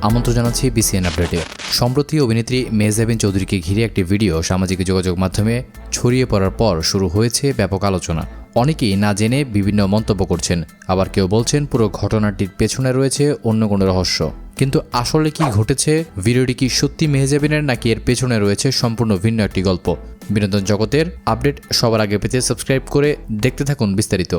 আমন্ত্রণ জানাচ্ছি বিসিএন আপডেটে। সম্প্রতি অভিনেত্রী মেহজাবিন চৌধুরীকে ঘিরে একটি ভিডিও সামাজিক যোগাযোগ মাধ্যমে ছড়িয়ে পড়ার পর শুরু হয়েছে ব্যাপক আলোচনা। অনেকেই না জেনে বিভিন্ন মন্তব্য করছেন, আবার কেউ বলছেন পুরো ঘটনাটির পেছনে রয়েছে অন্য কোনো রহস্য। কিন্তু আসলে কি ঘটেছে? ভিডিওটি কি সত্যি মেহজাবিনের, নাকি এর পেছনে রয়েছে সম্পূর্ণ ভিন্ন একটি গল্প? বিনোদন জগতের আপডেট সবার আগে পেতে সাবস্ক্রাইব করে দেখতে থাকুন বিস্তারিত।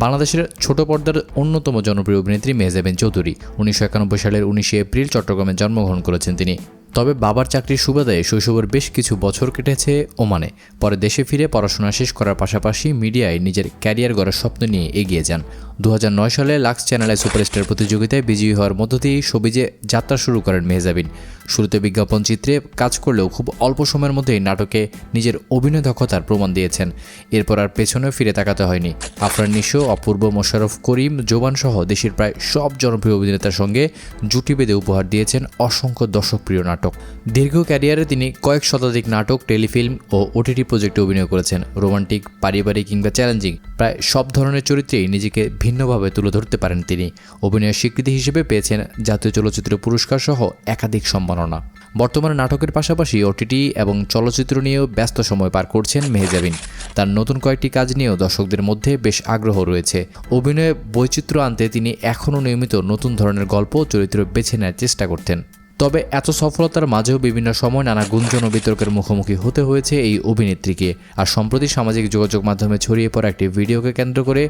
বাংলাদেশের ছোট পর্দার অন্যতম জনপ্রিয় অভিনেত্রী মেহজাবিন চৌধুরী 1991 সালের 19 এপ্রিল চট্টগ্রামে জন্মগ্রহণ করেছেন তিনি। তবে বাবার চাকরির সুবাদে শৈশবের বেশ কিছু বছর কেটেছে ওমানে। পরে দেশে ফিরে পড়াশোনা শেষ করার পাশাপাশি মিডিয়ায় নিজের ক্যারিয়ার গড়ার স্বপ্ন নিয়ে এগিয়ে যান। 2009 সালে লাক্স চ্যানেলে সুপারস্টার প্রতিযোগিতায় বিজয়ী হওয়ার মধ্য দিয়েই শোবিজে যাত্রা শুরু করেন মেহজাবিন। শুরুতে বিজ্ঞাপন চিত্রে কাজ করলেও খুব অল্প সময়ের মধ্যেই নাটকে নিজের অভিনয় দক্ষতার প্রমাণ দিয়েছেন। এরপর আর পেছনেও ফিরে তাকাতে হয়নি। আফরান নিশো, অপূর্ব, মোশাররফ করিম, জোবান সহ দেশের প্রায় সব জনপ্রিয় অভিনেতার সঙ্গে জুটি বেঁধে উপহার দিয়েছেন অসংখ্য দর্শকপ্রিয় নাটক। দীর্ঘ ক্যারিয়ারে তিনি কয়েক শতাধিক নাটক, টেলিফিল্ম ও ওটিটি প্রজেক্টে অভিনয় করেছেন। রোমান্টিক, পারিবারিক কিংবা চ্যালেঞ্জিং প্রায় সব ধরনের চরিত্রেই নিজেকে ভিন্নভাবে তুলে ধরতে পারেন তিনি। অভিনয়ের স্বীকৃতি হিসেবে পেয়েছেন জাতীয় চলচ্চিত্র পুরস্কার সহ একাধিক সম্মাননা। বর্তমানে নাটকের পাশাপাশি ওটিটি এবং চলচ্চিত্র নিয়েও ব্যস্ত সময় পার করছেন মেহজাবিন। তার নতুন কয়েকটি কাজ নিয়েও দর্শকদের মধ্যে বেশ আগ্রহ রয়েছে। অভিনয়ে বৈচিত্র্য আনতে তিনি এখনও নিয়মিত নতুন ধরনের গল্প ও চরিত্র বেছে নেওয়ার চেষ্টা করতেন। তবে এত সফলতার মাঝেও বিভিন্ন সময় নানা গুঞ্জন ও বিতর্কের মুখোমুখি হতে হয়েছে এই অভিনেত্রীকে। আর সম্প্রতি সামাজিক যোগাযোগ মাধ্যমে ছড়িয়ে পড়া একটি ভিডিওকে কেন্দ্র করে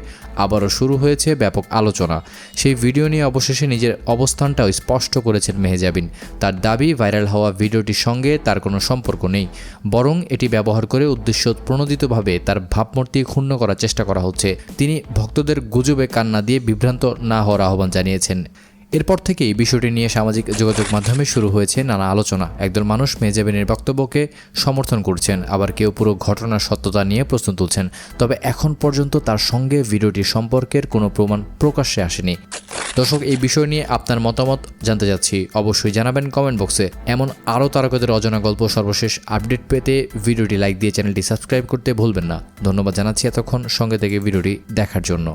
আবারও শুরু হয়েছে ব্যাপক আলোচনা। সেই ভিডিও নিয়ে অবশেষে নিজের অবস্থানটাও স্পষ্ট করেছেন মেহজাবিন। তার দাবি, ভাইরাল হওয়া ভিডিওটির সঙ্গে তার কোনো সম্পর্ক নেই, বরং এটি ব্যবহার করে উদ্দেশ্য প্রণোদিতভাবে তার ভাবমূর্তি ক্ষুণ্ণ করার চেষ্টা করা হচ্ছে। তিনি ভক্তদের গুজবে কান না দিয়ে বিভ্রান্ত না হওয়ার আহ্বান জানিয়েছেন। এরপর থেকেই বিষয়টি নিয়ে সামাজিক যোগাযোগ মাধ্যমে শুরু হয়েছে নানা আলোচনা। একদল মানুষ মেহজাবিনের বক্তব্যকে সমর্থন করছেন, আবার কেউ পুরো ঘটনার সত্যতা নিয়ে প্রশ্ন তুলছেন। তবে এখন পর্যন্ত তার সঙ্গে ভিডিওটির সম্পর্কের কোনো প্রমাণ প্রকাশ্যে আসেনি। দর্শক, এই বিষয় নিয়ে আপনার মতামত জানতে চাচ্ছি, অবশ্যই জানাবেন কমেন্ট বক্সে। এমন আরও তারকাদের অজানা গল্প সর্বশেষ আপডেট পেতে ভিডিওটি লাইক দিয়ে চ্যানেলটি সাবস্ক্রাইব করতে ভুলবেন না। ধন্যবাদ জানাচ্ছি এতক্ষণ সঙ্গে থেকে ভিডিওটি দেখার জন্য।